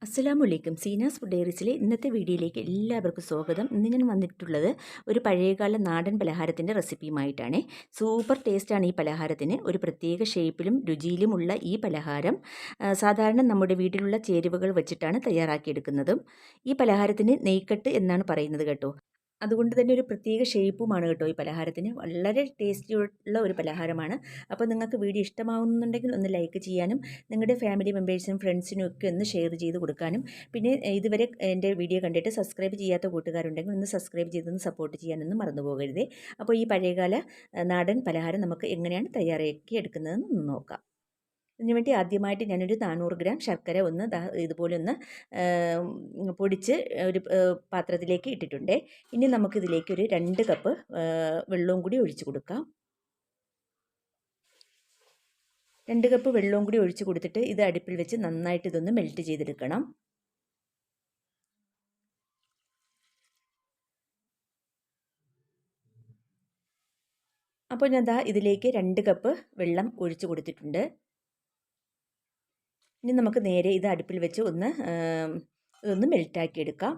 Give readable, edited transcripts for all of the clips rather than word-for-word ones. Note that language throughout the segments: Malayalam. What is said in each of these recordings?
അസ്സലാമലൈക്കും. സീനാസ് ഫുഡ് ഡയറീസിലെ ഇന്നത്തെ വീഡിയോയിലേക്ക് എല്ലാവർക്കും സ്വാഗതം. ഇന്ന് ഞാൻ വന്നിട്ടുള്ളത് ഒരു പഴയകാല നാടൻ പലഹാരത്തിൻ്റെ റെസിപ്പിയുമായിട്ടാണ്. സൂപ്പർ ടേസ്റ്റാണ് ഈ പലഹാരത്തിന്. ഒരു പ്രത്യേക ഷേപ്പിലും രുചിയിലുമുള്ള ഈ പലഹാരം സാധാരണ നമ്മുടെ വീട്ടിലുള്ള ചേരുവകൾ വെച്ചിട്ടാണ് തയ്യാറാക്കിയെടുക്കുന്നതും. ഈ പലഹാരത്തിന് നെയ്ക്കട്ട് എന്നാണ് പറയുന്നത് കേട്ടോ. അതുകൊണ്ട് തന്നെ ഒരു പ്രത്യേക ഷേപ്പുമാണ് കേട്ടോ ഈ പലഹാരത്തിന്. വളരെ ടേസ്റ്റിയുള്ള ഒരു പലഹാരമാണ്. അപ്പോൾ നിങ്ങൾക്ക് വീഡിയോ ഇഷ്ടമാവുന്നുണ്ടെങ്കിൽ ഒന്ന് ലൈക്ക് ചെയ്യാനും നിങ്ങളുടെ ഫാമിലി മെമ്പേഴ്സിനും ഫ്രണ്ട്സിനും ഒക്കെ ഒന്ന് ഷെയർ ചെയ്ത് കൊടുക്കാനും, പിന്നെ ഇതുവരെ എൻ്റെ വീഡിയോ കണ്ടിട്ട് സബ്സ്ക്രൈബ് ചെയ്യാത്ത കൂട്ടുകാരുണ്ടെങ്കിൽ ഒന്ന് സബ്സ്ക്രൈബ് ചെയ്തൊന്ന് സപ്പോർട്ട് ചെയ്യാനൊന്നും മറന്നു പോകരുത്. അപ്പോൾ ഈ പഴയകാല നാടൻ പലഹാരം നമുക്ക് എങ്ങനെയാണ് തയ്യാറാക്കി എടുക്കുന്നതെന്ന് ഒന്ന് നോക്കാം. ഇതിനുവേണ്ടി ആദ്യമായിട്ട് ഞാനൊരു 400 ഗ്രാം ശർക്കര ഒന്ന് ഇതുപോലെ ഒന്ന് പൊടിച്ച് ഒരു പാത്രത്തിലേക്ക് ഇട്ടിട്ടുണ്ട്. ഇനി നമുക്കിതിലേക്ക് ഒരു 2 കപ്പ് വെള്ളവും കൂടി ഒഴിച്ച് കൊടുക്കാം. 2 കപ്പ് വെള്ളവും കൂടി ഒഴിച്ച് കൊടുത്തിട്ട് ഇത് അടുപ്പിൽ വെച്ച് നന്നായിട്ട് ഇതൊന്ന് മെൽറ്റ് ചെയ്തെടുക്കണം. അപ്പോൾ ഞാൻ ഇതിലേക്ക് 2 കപ്പ് വെള്ളം ഒഴിച്ച് കൊടുത്തിട്ടുണ്ട്. ഇനി നമുക്ക് നേരെ ഇത് അടുപ്പിൽ വെച്ച് ഇതൊന്ന് മെൽറ്റാക്കി എടുക്കാം.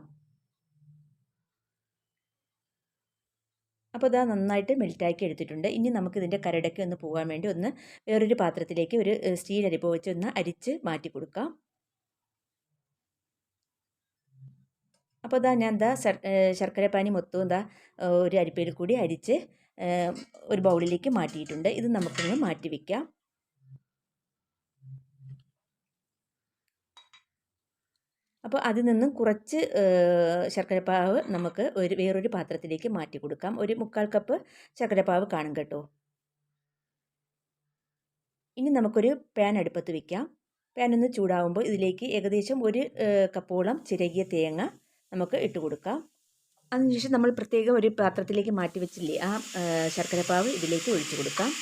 അപ്പോൾ നന്നായിട്ട് മെൽറ്റാക്കി എടുത്തിട്ടുണ്ട്. ഇനി നമുക്കിതിൻ്റെ കരടൊക്കെ ഒന്ന് പോകാൻ വേണ്ടി വേറൊരു പാത്രത്തിലേക്ക് ഒരു സ്റ്റീൽ അരിപ്പ വെച്ച് ഒന്ന് അരിച്ച് മാറ്റി കൊടുക്കാം. അപ്പോൾ ഞാൻ ശർക്കരപ്പാനി മൊത്തവും ഒരു അരിപ്പയിൽ കൂടി അരിച്ച് ഒരു ബൗളിലേക്ക് മാറ്റിയിട്ടുണ്ട്. ഇത് നമുക്കൊന്ന് മാറ്റി വയ്ക്കാം. അപ്പോൾ അതിൽ നിന്നും കുറച്ച് ശർക്കരപ്പാവ് നമുക്ക് വേറൊരു പാത്രത്തിലേക്ക് മാറ്റി കൊടുക്കാം. ഒരു 1/4 കപ്പ് ശർക്കരപ്പാവ് കാണും കേട്ടോ. ഇനി നമുക്കൊരു പാൻ അടുപ്പത്ത് വയ്ക്കാം. പാൻ ഒന്ന് ചൂടാവുമ്പോൾ ഇതിലേക്ക് ഏകദേശം 1 കപ്പോളം ചിരകിയ തേങ്ങ നമുക്ക് ഇട്ട് കൊടുക്കാം. അതിനുശേഷം നമ്മൾ പ്രത്യേകം ഒരു പാത്രത്തിലേക്ക് മാറ്റി വെച്ചില്ലേ ആ ശർക്കരപ്പാവ് ഇതിലേക്ക് ഒഴിച്ചു കൊടുക്കാം.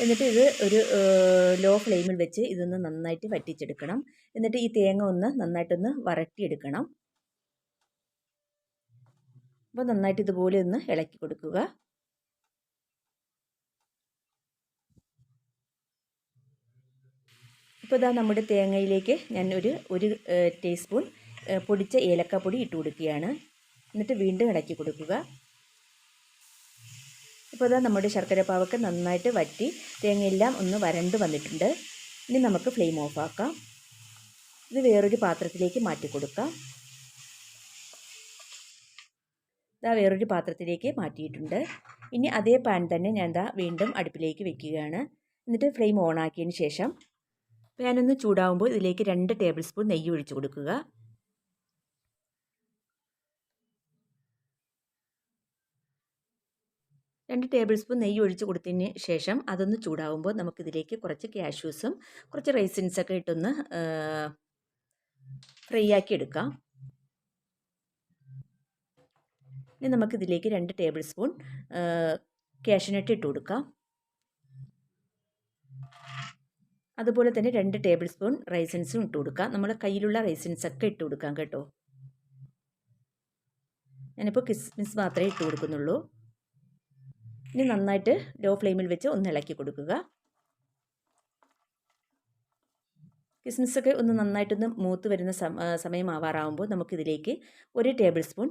എന്നിട്ട് ഇത് ഒരു ലോ ഫ്ലെയിമിൽ വെച്ച് ഇതൊന്ന് നന്നായിട്ട് വറ്റിച്ചെടുക്കണം. എന്നിട്ട് ഈ തേങ്ങ നന്നായിട്ടൊന്ന് വരട്ടിയെടുക്കണം. അപ്പോൾ നന്നായിട്ട് ഇതുപോലെ ഒന്ന് ഇളക്കി കൊടുക്കുക. ഇപ്പോൾ നമ്മുടെ തേങ്ങയിലേക്ക് ഞാൻ ഒരു ടീസ്പൂൺ പൊടിച്ച ഏലക്കാപ്പൊടി ഇട്ട് കൊടുക്കുകയാണ്. എന്നിട്ട് വീണ്ടും ഇളക്കി കൊടുക്കുക. ഇപ്പോൾ നമ്മുടെ ശർക്കരപ്പാവൊക്കെ നന്നായിട്ട് വറ്റി തേങ്ങയെല്ലാം ഒന്ന് വരണ്ട് വന്നിട്ടുണ്ട്. ഇനി നമുക്ക് ഫ്ലെയിം ഓഫ് ആക്കാം. ഇത് വേറൊരു പാത്രത്തിലേക്ക് മാറ്റി കൊടുക്കാം. വേറൊരു പാത്രത്തിലേക്ക് മാറ്റിയിട്ടുണ്ട്. ഇനി അതേ പാൻ തന്നെ ഞാൻ വീണ്ടും അടുപ്പിലേക്ക് വെക്കുകയാണ്. എന്നിട്ട് ഫ്ലെയിം ഓൺ ആക്കിയതിന് ശേഷം പാൻ ഒന്ന് ചൂടാവുമ്പോൾ ഇതിലേക്ക് 2 ടേബിൾ സ്പൂൺ നെയ്യ് ഒഴിച്ചു കൊടുക്കുക. 2 ടേബിൾ സ്പൂൺ നെയ്യ് ഒഴിച്ച് കൊടുത്തതിന് ശേഷം അതൊന്ന് ചൂടാവുമ്പോൾ നമുക്കിതിലേക്ക് കുറച്ച് കാഷ്യൂസും കുറച്ച് റൈസിൻസൊക്കെ ഇട്ടൊന്ന് ഫ്രൈ ആക്കി എടുക്കാം. ഇനി നമുക്കിതിലേക്ക് 2 ടേബിൾ സ്പൂൺ കാഷ്യൂനട്ട് ഇട്ട് കൊടുക്കാം. അതുപോലെ തന്നെ 2 ടേബിൾ സ്പൂൺ റൈസിൻസും ഇട്ട് കൊടുക്കാം. നമ്മുടെ കയ്യിലുള്ള റൈസിൻസൊക്കെ ഇട്ട് കൊടുക്കാം കേട്ടോ. ഞാനിപ്പോൾ കിസ്മിസ് മാത്രമേ ഇട്ട് കൊടുക്കുന്നുള്ളൂ. ഇനി നന്നായിട്ട് ലോ ഫ്ലെയിമിൽ വെച്ച് ഒന്ന് ഇളക്കി കൊടുക്കുക. കിസ്മിസൊക്കെ നന്നായിട്ടൊന്ന് മൂത്ത് വരുന്ന സമയമാവാറാവുമ്പോൾ നമുക്കിതിലേക്ക് 1 ടേബിൾ സ്പൂൺ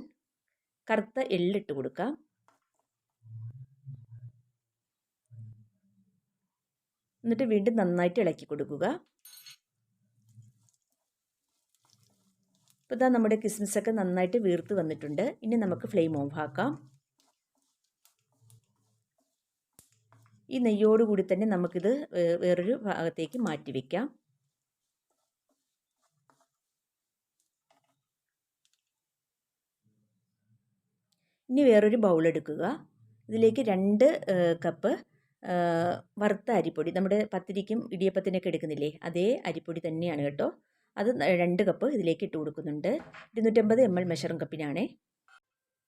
കറുത്ത എള്ളിട്ട് കൊടുക്കാം. എന്നിട്ട് വീണ്ടും നന്നായിട്ട് ഇളക്കി കൊടുക്കുക. ഇപ്പോൾ നമ്മുടെ കിസ്മിസൊക്കെ നന്നായിട്ട് വീർത്ത് വന്നിട്ടുണ്ട്. ഇനി നമുക്ക് ഫ്ലെയിം ഓഫ് ആക്കാം. ഈ നെയ്യോടുകൂടി തന്നെ നമുക്കിത് വേറൊരു ഭാഗത്തേക്ക് മാറ്റി വയ്ക്കാം. ഇനി വേറൊരു ബൗൾ എടുക്കുക. ഇതിലേക്ക് 2 കപ്പ് വറുത്ത അരിപ്പൊടി, നമ്മുടെ പത്തിരിക്കും ഇടിയപ്പത്തിനൊക്കെ എടുക്കുന്നില്ലേ അതേ അരിപ്പൊടി തന്നെയാണ് കേട്ടോ. അത് 2 കപ്പ് ഇതിലേക്ക് ഇട്ട് കൊടുക്കുന്നുണ്ട്. 250 ml മെഷറിംഗ് കപ്പിനാണ്.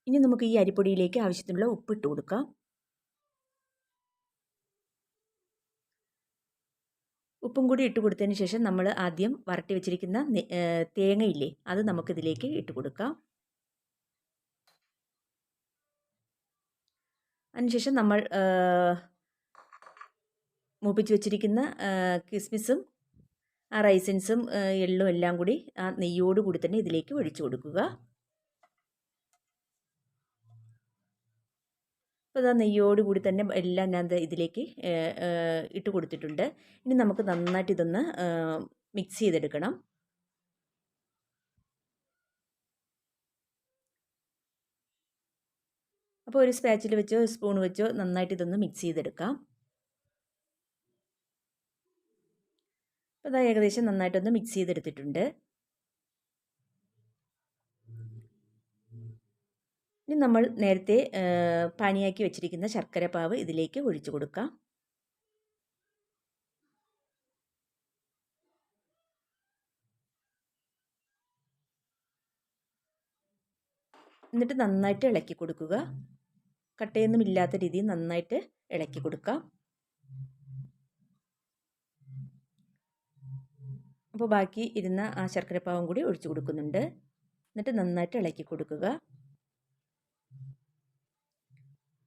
ഇനി നമുക്ക് ഈ അരിപ്പൊടിയിലേക്ക് ആവശ്യത്തിനുള്ള ഉപ്പ് ഇട്ട് കൊടുക്കാം. ഉപ്പും കൂടി ഇട്ട് കൊടുത്തതിന് ശേഷം നമ്മൾ ആദ്യം വരട്ടി വെച്ചിരിക്കുന്ന തേങ്ങയില്ലേ അത് നമുക്കിതിലേക്ക് ഇട്ട് കൊടുക്കാം. അതിനുശേഷം നമ്മൾ മൂപ്പിച്ച് വെച്ചിരിക്കുന്ന കിസ്മിസും ആ റൈസിൻസും എള്ളും എല്ലാം കൂടി ആ നെയ്യോട് കൂടി തന്നെ ഇതിലേക്ക് ഒഴിച്ചു കൊടുക്കുക. അപ്പോൾ ആ നെയ്യോട് കൂടി തന്നെ എല്ലാം ഞാൻ ഇതിലേക്ക് ഇട്ട് കൊടുത്തിട്ടുണ്ട്. ഇനി നമുക്ക് നന്നായിട്ട് ഇതൊന്ന് മിക്സ് ചെയ്തെടുക്കണം. അപ്പോൾ ഒരു സ്പാച്ചിൽ വെച്ചോ സ്പൂൺ വെച്ചോ നന്നായിട്ട് ഇതൊന്ന് മിക്സ് ചെയ്തെടുക്കാം. അപ്പോൾ അത് ഏകദേശം നന്നായിട്ടൊന്ന് മിക്സ് ചെയ്തെടുത്തിട്ടുണ്ട്. ഇനി നമ്മൾ നേരത്തെ പാനിയാക്കി വെച്ചിരിക്കുന്ന ശർക്കരപ്പാവ് ഇതിലേക്ക് ഒഴിച്ചു കൊടുക്കാം. എന്നിട്ട് നന്നായിട്ട് ഇളക്കി കൊടുക്കുക. കട്ടയൊന്നും ഇല്ലാത്ത രീതിയിൽ നന്നായിട്ട് ഇളക്കി കൊടുക്കാം. അപ്പോൾ ബാക്കി ഇരുന്ന ആ ശർക്കരപ്പാവും കൂടി ഒഴിച്ചു കൊടുക്കുന്നുണ്ട്. എന്നിട്ട് നന്നായിട്ട് ഇളക്കി കൊടുക്കുക.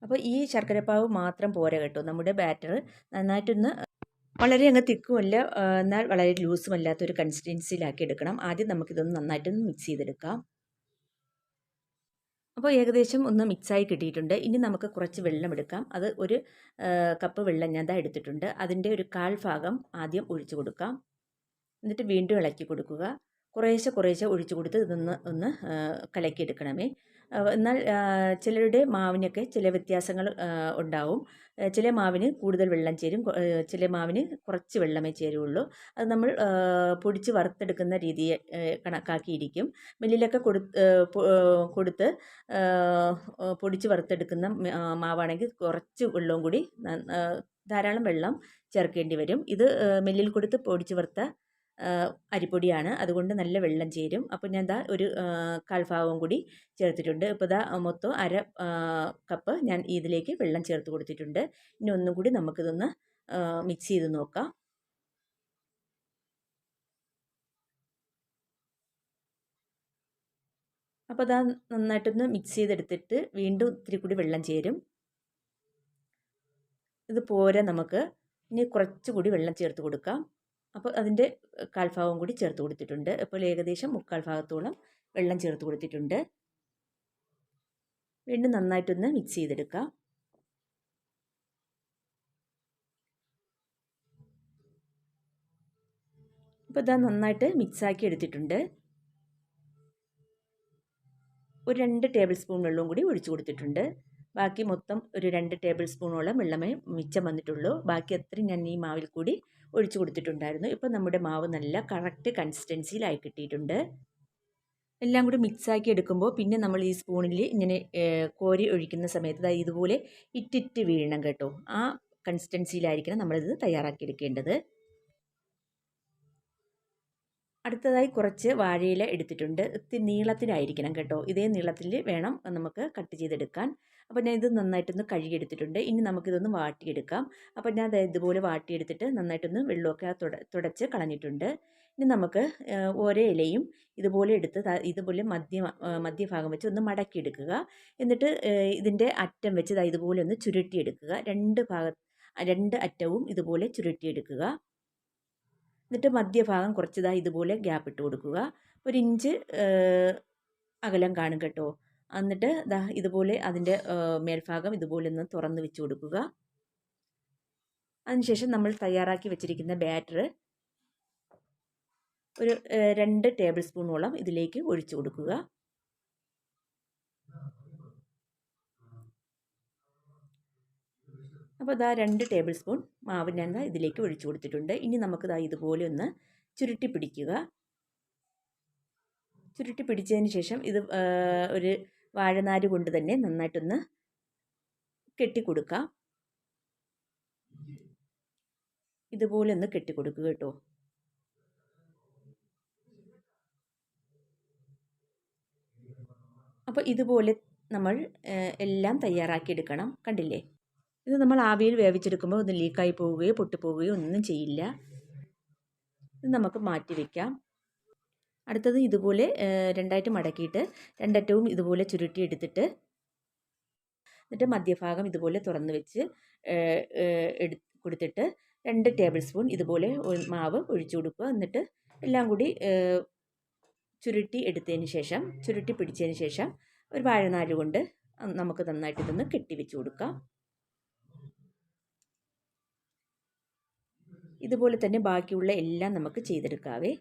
അപ്പോൾ ഈ ശർക്കരപ്പാവ് മാത്രം പോരാ കേട്ടോ, നമ്മുടെ ബാറ്റർ നന്നായിട്ടൊന്ന് വളരെ അങ്ങ് തിക്കുമല്ല എന്നാൽ വളരെ ലൂസും അല്ലാത്തൊരു കൺസിസ്റ്റൻസിയിലാക്കി എടുക്കണം. ആദ്യം നമുക്കിതൊന്ന് നന്നായിട്ടൊന്ന് മിക്സ് ചെയ്തെടുക്കാം. അപ്പോൾ ഏകദേശം ഒന്ന് മിക്സായി കിട്ടിയിട്ടുണ്ട്. ഇനി നമുക്ക് കുറച്ച് വെള്ളം എടുക്കാം. അത് ഒരു കപ്പ് വെള്ളം ഞാൻ എടുത്തിട്ടുണ്ട്. അതിൻ്റെ ഒരു 1/4 ഭാഗം ആദ്യം ഒഴിച്ചു കൊടുക്കാം. എന്നിട്ട് വീണ്ടും ഇളക്കി കൊടുക്കുക. കുറേശ്ശെ ഒഴിച്ചു കൊടുത്ത് ഒന്ന് കലക്കിയെടുക്കണമേ. എന്നാൽ ചിലരുടെ മാവിനൊക്കെ ചില വ്യത്യാസങ്ങൾ ഉണ്ടാവും. ചില മാവിന് കൂടുതൽ വെള്ളം ചേരും, ചില മാവിന് കുറച്ച് വെള്ളമേ ചേരുള്ളൂ. അത് നമ്മൾ പൊടിച്ച് വറുത്തെടുക്കുന്ന രീതി കണക്കാക്കിയിരിക്കും. മില്ലിലൊക്കെ കൊടുത്ത് പൊടിച്ച് വറുത്തെടുക്കുന്ന മാവാണെങ്കിൽ കുറച്ച് വെള്ളവും കൂടി ധാരാളം വെള്ളം ചേർക്കേണ്ടി വരും. ഇത് മില്ലിൽ കൊടുത്ത് പൊടിച്ച് വറുത്ത അരിപ്പൊടിയാണ്, അതുകൊണ്ട് നല്ല വെള്ളം ചേരും. അപ്പോൾ ഞാൻ ഒരു 1/4 ഭാഗവും കൂടി ചേർത്തിട്ടുണ്ട്. ഇപ്പോൾ മൊത്തം 1/2 കപ്പ് ഞാൻ ഇതിലേക്ക് വെള്ളം ചേർത്ത് കൊടുത്തിട്ടുണ്ട്. ഇനി ഒന്നും കൂടി നമുക്കിതൊന്ന് മിക്സ് ചെയ്ത് നോക്കാം. അപ്പോൾ നന്നായിട്ടൊന്ന് മിക്സ് ചെയ്തെടുത്തിട്ട് വീണ്ടും ഇത്തിരി കൂടി വെള്ളം ചേരും. ഇത് പോരാ, നമുക്ക് ഇനി കുറച്ചുകൂടി വെള്ളം ചേർത്ത് കൊടുക്കാം. അപ്പോൾ അതിൻ്റെ 1/4 ഭാഗം കൂടി ചേർത്ത് കൊടുത്തിട്ടുണ്ട്. അപ്പോൾ ഏകദേശം 3/4 ഭാഗത്തോളം വെള്ളം ചേർത്ത് കൊടുത്തിട്ടുണ്ട്. വീണ്ടും നന്നായിട്ടൊന്ന് മിക്സ് ചെയ്തെടുക്കാം. അപ്പോൾ നന്നായിട്ട് മിക്സാക്കി എടുത്തിട്ടുണ്ട്. ഒരു 2 ടേബിൾ സ്പൂൺ വെള്ളവും കൂടി ഒഴിച്ചു കൊടുത്തിട്ടുണ്ട്. ബാക്കി മൊത്തം ഒരു 2 ടേബിൾ സ്പൂണോളം വെള്ളമേ മിച്ചം വന്നിട്ടുള്ളൂ. ബാക്കി അത്രയും ഞാൻ ഈ മാവിൽ കൂടി ഒഴിച്ചു കൊടുത്തിട്ടുണ്ടായിരുന്നു. ഇപ്പോൾ നമ്മുടെ മാവ് നല്ല കറക്റ്റ് കൺസിസ്റ്റൻസിയിലായി കിട്ടിയിട്ടുണ്ട്. എല്ലാം കൂടി മിക്സാക്കി എടുക്കുമ്പോൾ പിന്നെ നമ്മൾ ഈ സ്പൂണിൽ ഇങ്ങനെ കോരി ഒഴിക്കുന്ന സമയത്ത് ഇതുപോലെ ഇറ്റിറ്റ് വീഴണം കേട്ടോ. ആ കൺസിസ്റ്റൻസിയിലായിരിക്കണം നമ്മളിത് തയ്യാറാക്കിയെടുക്കേണ്ടത്. അടുത്തതായി കുറച്ച് വാഴയില എടുത്തിട്ടുണ്ട്. ഇത്തിരി നീളത്തിലായിരിക്കണം കേട്ടോ. ഇതേ നീളത്തിൽ വേണം നമുക്ക് കട്ട് ചെയ്തെടുക്കാൻ. അപ്പോൾ ഞാൻ ഇത് നന്നായിട്ടൊന്ന് കഴുകിയെടുത്തിട്ടുണ്ട്. ഇനി നമുക്കിതൊന്ന് വാട്ടിയെടുക്കാം. അപ്പോൾ ഞാൻ ഇതുപോലെ വാട്ടിയെടുത്തിട്ട് നന്നായിട്ടൊന്ന് വെള്ളമൊക്കെ തുടച്ച് കളഞ്ഞിട്ടുണ്ട്. ഇനി നമുക്ക് ഓരോ ഇലയും ഇതുപോലെ എടുത്ത് ഇതുപോലെ മധ്യഭാഗം വെച്ച് ഒന്ന് മടക്കിയെടുക്കുക. എന്നിട്ട് ഇതിൻ്റെ അറ്റം വെച്ച് ഇതുപോലെ ഒന്ന് ചുരുട്ടിയെടുക്കുക. രണ്ട് അറ്റവും ഇതുപോലെ ചുരുട്ടിയെടുക്കുക. എന്നിട്ട് മധ്യഭാഗം കുറച്ച് ഇതുപോലെ ഗ്യാപ്പ് ഇട്ട് കൊടുക്കുക. 1 ഇഞ്ച് അകലം കാണും കേട്ടോ. എന്നിട്ട് ഇതുപോലെ അതിൻ്റെ മേൽഭാഗം ഇതുപോലെ ഒന്ന് തുറന്ന് വെച്ച് കൊടുക്കുക. അതിനുശേഷം നമ്മൾ തയ്യാറാക്കി വെച്ചിരിക്കുന്ന ബാറ്റർ ഒരു 2 ടേബിൾ സ്പൂണോളം ഇതിലേക്ക് ഒഴിച്ചു കൊടുക്കുക. അപ്പോൾ 2 ടേബിൾ സ്പൂൺ മാവ് ഞാൻ ഇതിലേക്ക് ഒഴിച്ചു കൊടുത്തിട്ടുണ്ട്. ഇനി നമുക്ക് ഇതുപോലെ ഒന്ന് ചുരുട്ടി പിടിക്കുക. ചുരുട്ടി പിടിച്ചതിന് ശേഷം ഇത് ഒരു വാഴനാര് കൊണ്ട് തന്നെ നന്നായിട്ടൊന്ന് കെട്ടിക്കൊടുക്കാം. ഇതുപോലെ ഒന്ന് കെട്ടിക്കൊടുക്കുക കേട്ടോ. അപ്പോൾ ഇതുപോലെ നമ്മൾ എല്ലാം തയ്യാറാക്കിയെടുക്കണം. കണ്ടില്ലേ? ഇത് നമ്മൾ ആവിയിൽ വേവിച്ചെടുക്കുമ്പോൾ ഒന്ന് ലീക്കായി പോവുകയോ പൊട്ടിപ്പോവുകയോ ഒന്നും ചെയ്യില്ല. ഇത് നമുക്ക് മാറ്റി വയ്ക്കാം. അടുത്തത് ഇതുപോലെ രണ്ടായിട്ട് മടക്കിയിട്ട് രണ്ടറ്റവും ഇതുപോലെ ചുരുട്ടിയെടുത്തിട്ട് എന്നിട്ട് മധ്യഭാഗം ഇതുപോലെ തുറന്ന് വെച്ച് കൊടുത്തിട്ട് 2 ടേബിൾ സ്പൂൺ ഇതുപോലെ മാവ് ഒഴിച്ചു കൊടുക്കുക. എന്നിട്ട് എല്ലാം കൂടി ചുരുട്ടി പിടിച്ചതിന് ശേഷം ഒരു വാഴനാര് കൊണ്ട് നമുക്ക് നന്നായിട്ട് ഇതൊന്ന് കെട്ടി വെച്ച് കൊടുക്കാം. ഇതുപോലെ തന്നെ ബാക്കിയുള്ള എല്ലാം നമുക്ക് ചെയ്തെടുക്കാവേ.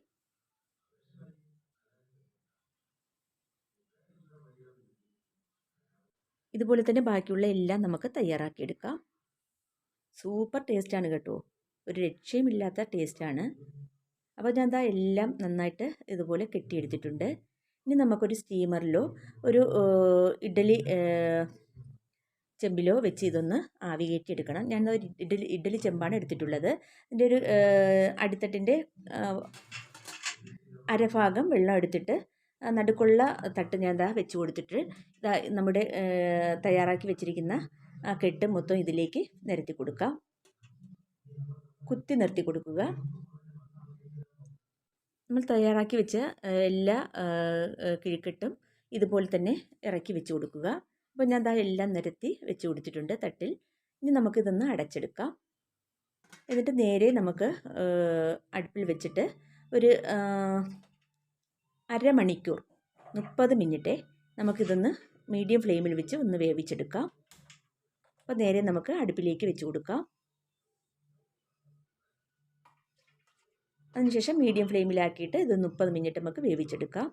ഇതുപോലെ തന്നെ ബാക്കിയുള്ള എല്ലാം നമുക്ക് തയ്യാറാക്കിയെടുക്കാം. സൂപ്പർ ടേസ്റ്റാണ് കേട്ടോ, ഒരു രക്ഷയുമില്ലാത്ത ടേസ്റ്റാണ്. അപ്പോൾ ഞാൻ ദാ എല്ലാം നന്നായിട്ട് ഇതുപോലെ കെട്ടിയെടുത്തിട്ടുണ്ട്. ഇനി നമുക്കൊരു സ്റ്റീമറിലോ ഒരു ഇഡ്ഡലി ചെമ്പിലോ വെച്ച് ഇതൊന്ന് ആവി കയറ്റിയെടുക്കണം. ഞാൻ ഒരു ഇഡ്ഡലി ചെമ്പാണ് എടുത്തിട്ടുള്ളത്. ഇതിൻ്റെ ഒരു അടിത്തട്ടിൻ്റെ അരഭാഗം വെള്ളം എടുത്തിട്ട് നടുക്കുള്ള തട്ട് ഞാൻ ദാ വെച്ച് കൊടുത്തിട്ട് നമ്മുടെ തയ്യാറാക്കി വെച്ചിരിക്കുന്ന ആ കെട്ട് മൊത്തം ഇതിലേക്ക് നിരത്തി കൊടുക്കാം. കുത്തി നിർത്തി കൊടുക്കുക. നമ്മൾ തയ്യാറാക്കി വെച്ച എല്ലാ കിഴിക്കെട്ടും ഇതുപോലെ തന്നെ ഇറക്കി വെച്ച് കൊടുക്കുക. അപ്പോൾ ഞാൻ ദാ എല്ലാം നിരത്തി വെച്ച് കൊടുത്തിട്ടുണ്ട് തട്ടിൽ. ഇനി നമുക്കിതൊന്ന് അടച്ചെടുക്കാം. എന്നിട്ട് നേരെ നമുക്ക് അടുപ്പിൽ വെച്ചിട്ട് ഒരു അരമണിക്കൂർ 30 മിനിറ്റ് നമുക്കിതൊന്ന് മീഡിയം ഫ്ലെയിമിൽ വെച്ച് ഒന്ന് വേവിച്ചെടുക്കാം. അപ്പോൾ നേരെ നമുക്ക് അടുപ്പിലേക്ക് വെച്ച് കൊടുക്കാം. അതിനുശേഷം മീഡിയം ഫ്ലെയിമിലാക്കിയിട്ട് ഇത് 30 മിനിറ്റ് നമുക്ക് വേവിച്ചെടുക്കാം.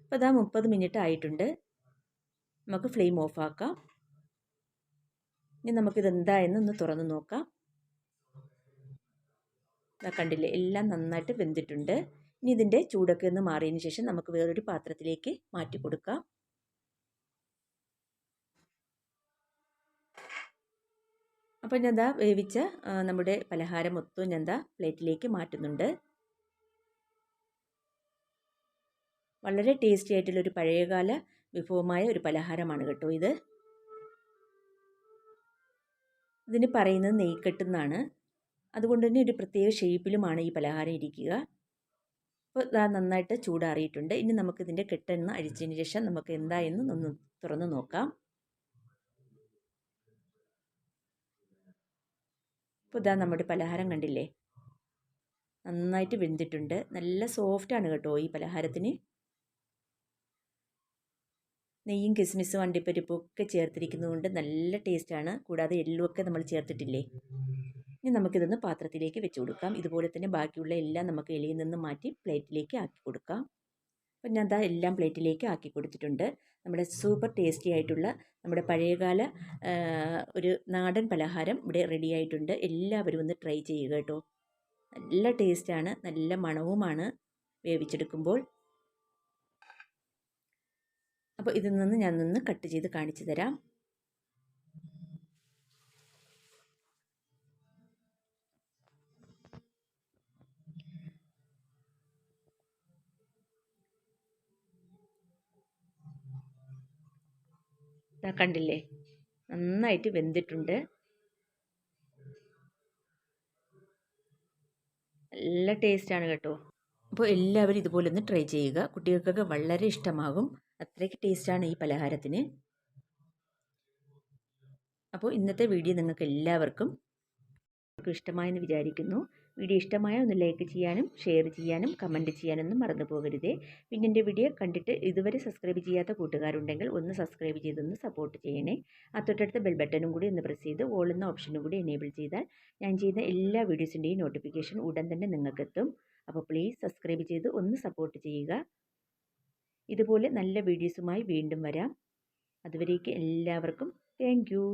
അപ്പോൾ അതാ 30 മിനിറ്റ് ആയിട്ടുണ്ട്. നമുക്ക് ഫ്ലെയിം ഓഫാക്കാം. ഇനി നമുക്കിത് എന്തായെന്ന് തുറന്ന് നോക്കാം. കണ്ടില്ലേ, എല്ലാം നന്നായിട്ട് വെന്തിട്ടുണ്ട്. ഇനി ഇതിൻ്റെ ചൂടൊക്കെ ഒന്ന് മാറിയതിന് ശേഷം നമുക്ക് വേറൊരു പാത്രത്തിലേക്ക് മാറ്റി കൊടുക്കാം. അപ്പോൾ ഞാൻ ദാ വേവിച്ച നമ്മുടെ പലഹാരം മൊത്തം ഞാൻ ദാ പ്ലേറ്റിലേക്ക് മാറ്റുന്നുണ്ട്. വളരെ ടേസ്റ്റി ആയിട്ടുള്ളൊരു പഴയകാല വിഭവമായ ഒരു പലഹാരമാണ് കേട്ടോ ഇത്. ഇതിന് പറയുന്നത് നെയ്ക്കെട്ടെന്നാണ്. അതുകൊണ്ട് തന്നെ ഒരു പ്രത്യേക ഷേപ്പിലുമാണ് ഈ പലഹാരം ഇരിക്കുക. അപ്പോൾ ഇതാ നന്നായിട്ട് ചൂടാറിയിട്ടുണ്ട്. ഇനി നമുക്കിതിൻ്റെ കെട്ടെന്ന് അഴിച്ചതിന് ശേഷം നമുക്ക് എന്തായെന്ന് ഒന്ന് തുറന്ന് നോക്കാം. അപ്പോൾ ഇതാ നമ്മുടെ പലഹാരം കണ്ടില്ലേ, നന്നായിട്ട് വെന്തിട്ടുണ്ട്. നല്ല സോഫ്റ്റാണ് കേട്ടോ ഈ പലഹാരത്തിന്. നെയ്യും കിസ്മിസും അണ്ടിപ്പരിപ്പും ഒക്കെ ചേർത്തിരിക്കുന്നതുകൊണ്ട് നല്ല ടേസ്റ്റാണ്. കൂടാതെ എള്ളുമൊക്കെ നമ്മൾ ചേർത്തിട്ടില്ലേ. ഇനി നമുക്കിതൊന്ന് പാത്രത്തിലേക്ക് വെച്ച് കൊടുക്കാം. ഇതുപോലെ തന്നെ ബാക്കിയുള്ള എല്ലാം നമുക്ക് ഇലയിൽ നിന്ന് മാറ്റി പ്ലേറ്റിലേക്ക് ആക്കി കൊടുക്കാം. അപ്പം ഞാൻ ദാ എല്ലാം പ്ലേറ്റിലേക്ക് ആക്കി കൊടുത്തിട്ടുണ്ട്. നമ്മുടെ സൂപ്പർ ടേസ്റ്റി ആയിട്ടുള്ള നമ്മുടെ പഴയകാല ഒരു നാടൻ പലഹാരം ഇവിടെ റെഡി ആയിട്ടുണ്ട്. എല്ലാവരും ഒന്ന് ട്രൈ ചെയ്യുക കേട്ടോ. നല്ല ടേസ്റ്റാണ്, നല്ല മണവുമാണ് വേവിച്ചെടുക്കുമ്പോൾ. അപ്പോൾ ഇതിൽ നിന്ന് ഞാനൊന്ന് കട്ട് ചെയ്ത് കാണിച്ചു തരാം. കണ്ടില്ലേ, നന്നായിട്ട് വെന്തിട്ടുണ്ട്. നല്ല ടേസ്റ്റാണ് കേട്ടോ. അപ്പോൾ എല്ലാവരും ഇതുപോലെ ഒന്ന് ട്രൈ ചെയ്യുക. കുട്ടികൾക്കൊക്കെ വളരെ ഇഷ്ടമാകും. അത്രയ്ക്ക് ടേസ്റ്റാണ് ഈ പലഹാരത്തിന്. അപ്പോൾ ഇന്നത്തെ വീഡിയോ നിങ്ങൾക്ക് എല്ലാവർക്കും ഇഷ്ടമായെന്ന് വിചാരിക്കുന്നു. വീഡിയോ ഇഷ്ടമായ ഒന്ന് ലൈക്ക് ചെയ്യാനും ഷെയർ ചെയ്യാനും കമൻറ്റ് ചെയ്യാനൊന്നും മറന്നു പോകരുതേ. പിന്നെ എൻ്റെ വീഡിയോ കണ്ടിട്ട് ഇതുവരെ സബ്സ്ക്രൈബ് ചെയ്യാത്ത കൂട്ടുകാരുണ്ടെങ്കിൽ ഒന്ന് സബ്സ്ക്രൈബ് ചെയ്തൊന്ന് സപ്പോർട്ട് ചെയ്യണേ. ആ തൊട്ടടുത്ത ബെൽ ബട്ടണും കൂടി ഒന്ന് പ്രസ് ചെയ്ത് ഓൾ എന്ന ഓപ്ഷനും കൂടി എനേബിൾ ചെയ്താൽ ഞാൻ ചെയ്യുന്ന എല്ലാ വീഡിയോസിൻ്റെയും നോട്ടിഫിക്കേഷൻ ഉടൻ തന്നെ നിങ്ങൾക്കെത്തും. അപ്പോൾ പ്ലീസ് സബ്സ്ക്രൈബ് ചെയ്ത് ഒന്ന് സപ്പോർട്ട് ചെയ്യുക. ഇതുപോലെ നല്ല വീഡിയോസുമായി വീണ്ടും വരാം. അതുവരേക്ക് എല്ലാവർക്കും താങ്ക് യു.